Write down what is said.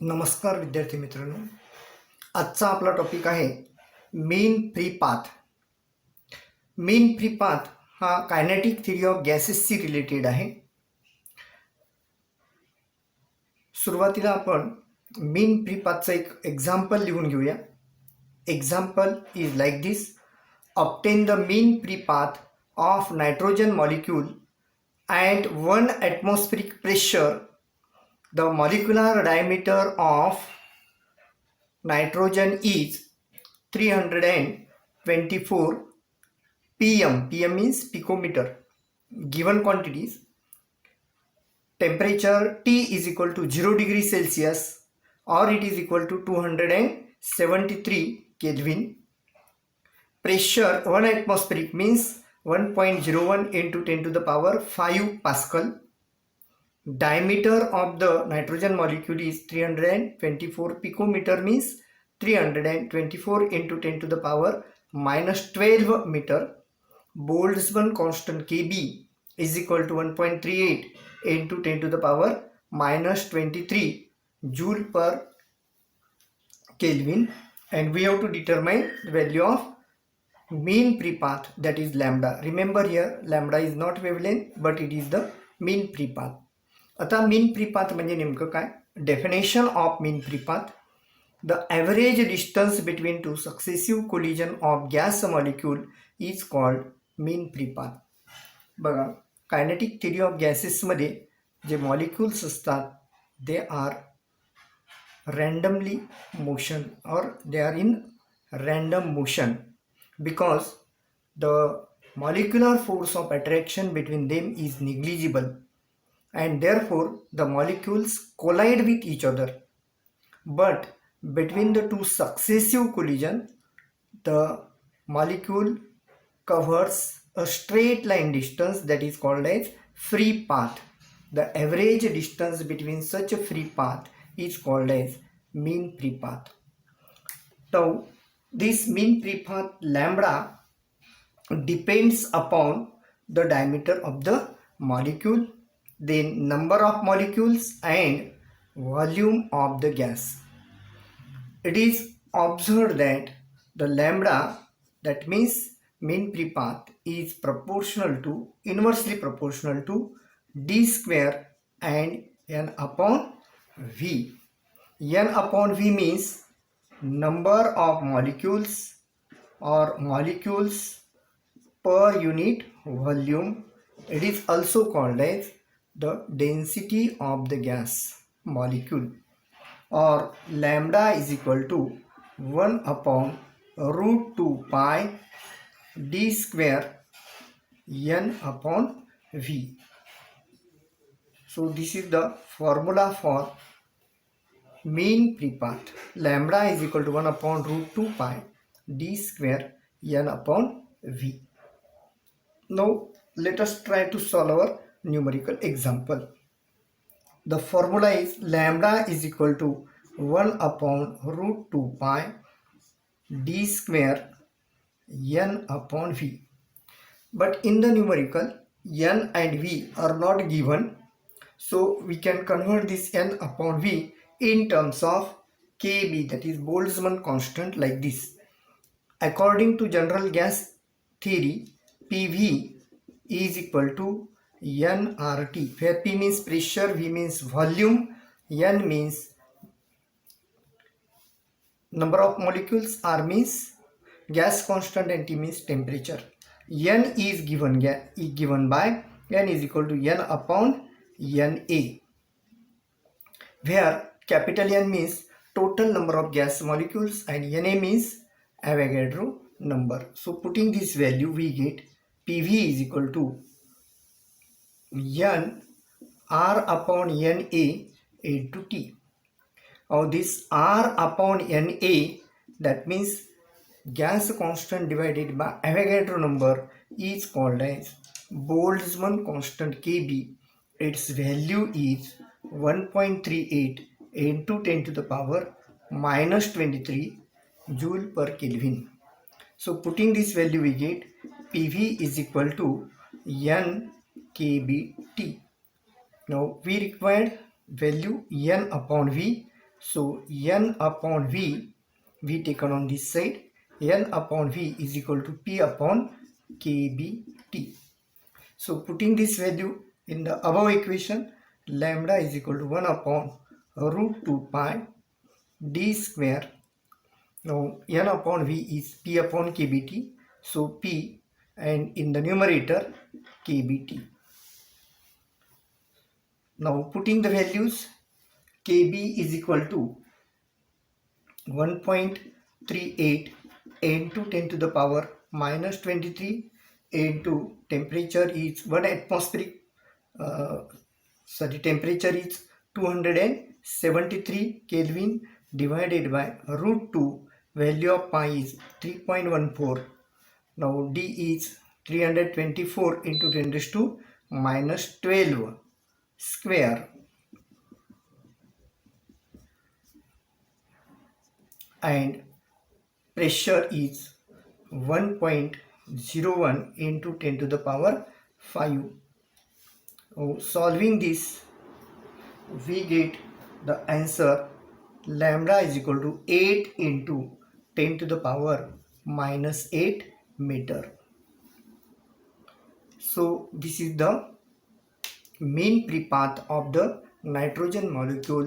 नमस्कार विद्यार्थी मित्रांनो, आजचा आपला टॉपिक आहे mean free path. Mean free path हा कायनेटिक थिअरी ऑफ गॅसेसशी रिलेटेड आहे. सुरुवातीला आपण मीन फ्री पाथचं एक एक्झाम्पल लिहून घेऊया. Example is like this: obtain the mean free path of nitrogen molecule at 1 atmospheric pressure. The molecular diameter of nitrogen is 324 pm. Pm means picometer. Given quantities: temperature T is equal to 0 degree Celsius or it is equal to 273 Kelvin. Pressure 1 atmospheric means 1.01 into 10 to the power 5 Pascal. Diameter of the nitrogen molecule is 324 picometer means 324 into 10 to the power minus 12 meter. Boltzmann constant Kb is equal to 1.38 into 10 to the power minus 23 joule per Kelvin, and we have to determine the value of mean free path, that is lambda. Remember here lambda is not wavelength but it is the mean free path. आता mean free path म्हणजे नेमकं काय? Definition of mean free path: the average distance between two successive collision of gas molecule is called mean free path. बघा, kinetic theory of गॅसेसमध्ये जे molecules असतात they are randomly motion और they are in random motion because the molecular force of attraction between them is negligible and therefore the molecules collide with each other. But between the two successive collision, the molecule covers a straight line distance that is called as free path. The average distance between such a free path is called as mean free path. Now this mean free path lambda depends upon the diameter of the molecule, then number of molecules and volume of the gas. It is observed that the lambda, that means mean free path, is inversely proportional to d square and n upon v. N upon v means number of molecules or molecules per unit volume. It is also called as the density of the gas molecule, or lambda is equal to 1 upon root 2 pi d square n upon v. So this is the formula for mean free path. Lambda is equal to 1 upon root 2 pi d square n upon v. Now let us try to solve our numerical example. The formula is lambda is equal to 1 upon root 2 pi d square n upon v. But in the numerical n and v are not given, so we can convert this n upon v in terms of Kb, that is Boltzmann constant, like this. According to general gas theory, Pv is equal to nRT, where P means pressure, V means volume, N means number of molecules, R means gas constant and T means temperature. N is given by N is equal to N upon Na, where capital N means total number of gas molecules and Na means Avogadro number. So putting this value we get Pv is equal to n r upon Na into T. Now this r upon Na, that means gas constant divided by Avogadro number, is called as Boltzmann constant Kb. Its value is 1.38 into 10 to the power minus 23 joule per Kelvin. So putting this value we get Pv is equal to n kBT. Now we required value n upon v So N upon V taken on this side, N upon V is equal to P upon KBT. So putting this value in the above equation, lambda is equal to 1 upon root 2 pi d square. Now N upon V is P upon KBT. So P, and in the numerator KBT. Now putting the values, KB is equal to 1.38 into 10 to the power minus 23 into temperature is 1 atmospheric, temperature is 273 Kelvin divided by root 2, value of pi is 3.14. Now D is 324 into 10 raised to minus 12 square, and pressure is 1.01 into 10 to the power 5. Solving this, we get the answer lambda is equal to 8 into 10 to the power minus 8 meter. So this is the mean free path of the nitrogen molecule